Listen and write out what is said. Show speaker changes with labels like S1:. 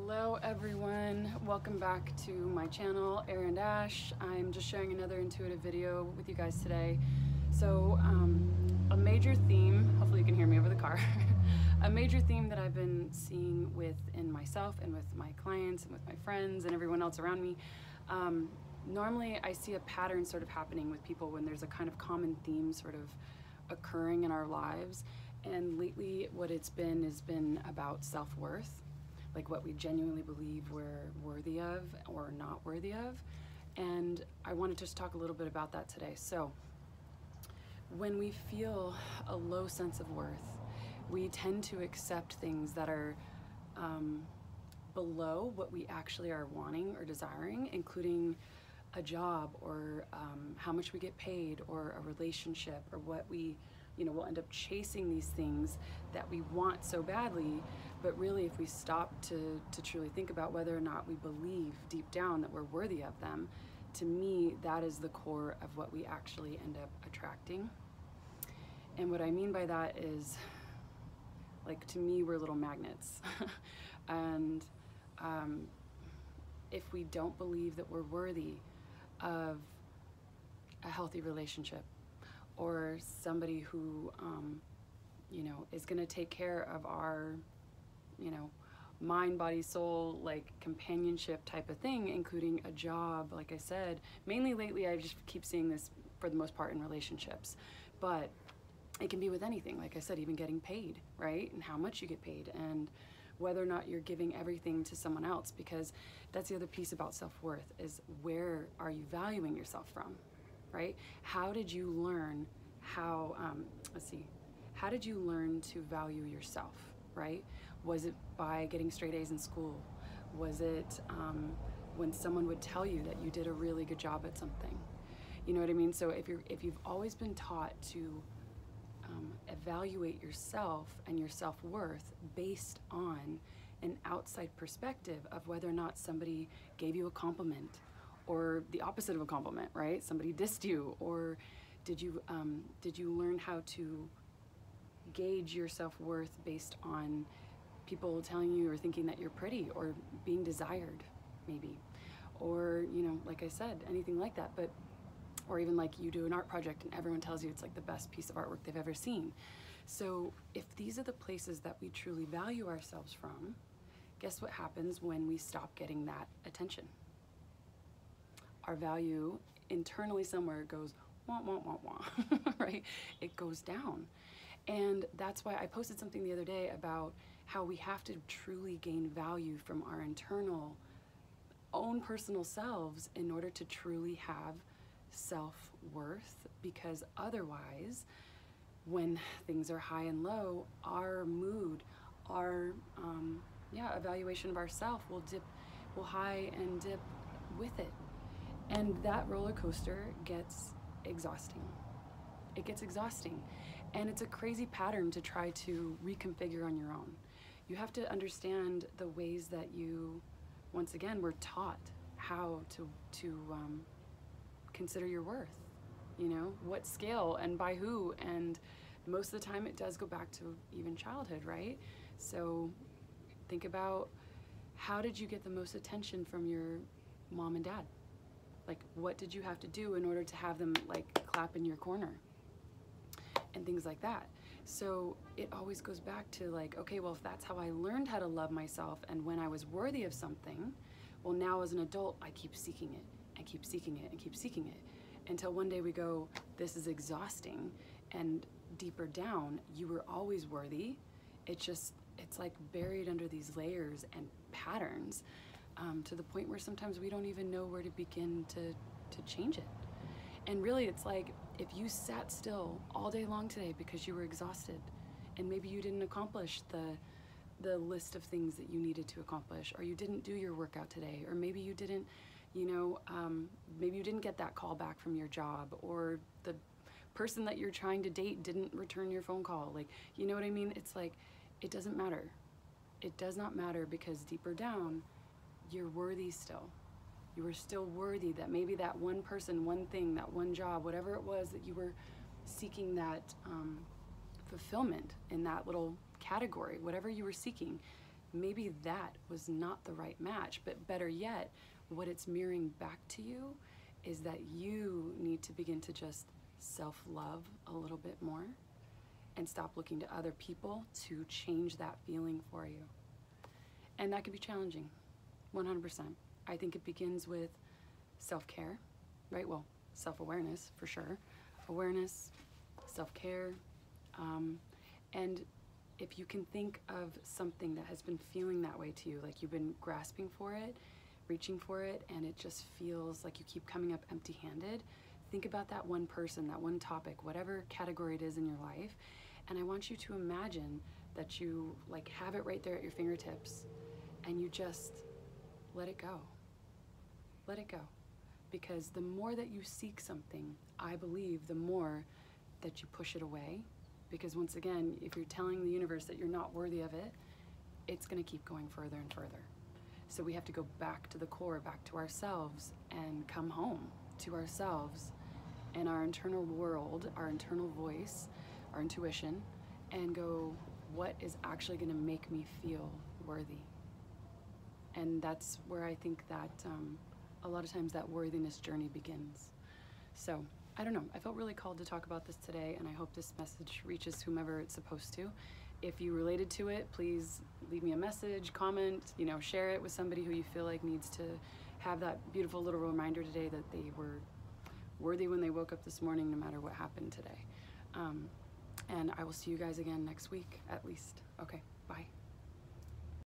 S1: Hello everyone, welcome back to my channel, Erin Dash. I'm just sharing another intuitive video with you guys today. So a major theme, hopefully you can hear me over the car, a major theme that I've been seeing within myself and with my clients and with my friends and everyone else around me. Normally I see a pattern sort of happening with people when there's a kind of common theme sort of occurring in our lives, and lately what it's been has been about self-worth. Like what we genuinely believe we're worthy of or not worthy of. And I want to just talk a little bit about that today. So when we feel a low sense of worth, we tend to accept things that are below what we actually are wanting or desiring, including a job or how much we get paid or a relationship or what we, we'll end up chasing these things that we want so badly. But really, if we stop to truly think about whether or not we believe deep down that we're worthy of them, to me, that is the core of what we actually end up attracting. And what I mean by that is, like, to me, we're little magnets. And if we don't believe that we're worthy of a healthy relationship or somebody who, is going to take care of our mind, body, soul, like companionship type of thing, including a job, like I said, mainly lately I just keep seeing this for the most part in relationships, but it can be with anything, like I said, even getting paid, right? And how much you get paid and whether or not you're giving everything to someone else, because that's the other piece about self-worth is where are you valuing yourself from, right? How did you learn how did you learn to value yourself, right? Was it by getting straight A's in school? Was it when someone would tell you that you did a really good job at something? You know what I mean? So if you've always been taught to evaluate yourself and your self-worth based on an outside perspective of whether or not somebody gave you a compliment or the opposite of a compliment, right? Somebody dissed you, or did you learn how to gauge your self-worth based on people telling you or thinking that you're pretty or being desired, maybe, or like I said, anything like that. But or even like you do an art project and everyone tells you it's like the best piece of artwork they've ever seen. So if these are the places that we truly value ourselves from, guess what happens when we stop getting that attention? Our value internally somewhere goes wah, wah, wah, wah, right? It goes down. And that's why I posted something the other day about how we have to truly gain value from our internal own personal selves in order to truly have self-worth, because otherwise, when things are high and low, our mood, our evaluation of ourself will high and dip with it. And that roller coaster gets exhausting. It gets exhausting. And it's a crazy pattern to try to reconfigure on your own. You have to understand the ways that you, once again, were taught how to consider your worth, what scale and by who, and most of the time it does go back to even childhood, right? So think about, how did you get the most attention from your mom and dad? Like, what did you have to do in order to have them like clap in your corner and things like that? So it always goes back to like, okay, well, if that's how I learned how to love myself and when I was worthy of something, well, now as an adult I keep seeking it and keep seeking it and keep seeking it until one day we go, this is exhausting, and deeper down you were always worthy. It's like buried under these layers and patterns, to the point where sometimes we don't even know where to begin to change it. And really it's like, if you sat still all day long today because you were exhausted and maybe you didn't accomplish the list of things that you needed to accomplish, or you didn't do your workout today, or maybe you didn't maybe you didn't get that call back from your job, or the person that you're trying to date didn't return your phone call, like, you know what I mean? It's like, it doesn't matter. It does not matter, because deeper down, you're worthy still. You were still worthy, that maybe that one person, one thing, that one job, whatever it was that you were seeking that fulfillment in that little category, whatever you were seeking, maybe that was not the right match. But better yet, what it's mirroring back to you is that you need to begin to just self-love a little bit more and stop looking to other people to change that feeling for you. And that can be challenging, 100%. I think it begins with self-care, right? Well, self-awareness for sure. Awareness, self-care, and if you can think of something that has been feeling that way to you, like you've been grasping for it, reaching for it, and it just feels like you keep coming up empty-handed, think about that one person, that one topic, whatever category it is in your life, and I want you to imagine that you like have it right there at your fingertips, and you just let it go. Let it go. Because the more that you seek something, I believe the more that you push it away. Because once again, if you're telling the universe that you're not worthy of it, it's going to keep going further and further. So we have to go back to the core, back to ourselves, and come home to ourselves and our internal world, our internal voice, our intuition, and go, what is actually going to make me feel worthy? And that's where I think that a lot of times that worthiness journey begins. So I don't know, I felt really called to talk about this today, and I hope this message reaches whomever it's supposed to. If you related to it, please leave me a message, comment, share it with somebody who you feel like needs to have that beautiful little reminder today that they were worthy when they woke up this morning, no matter what happened today. And I will see you guys again next week, at least. Okay, bye.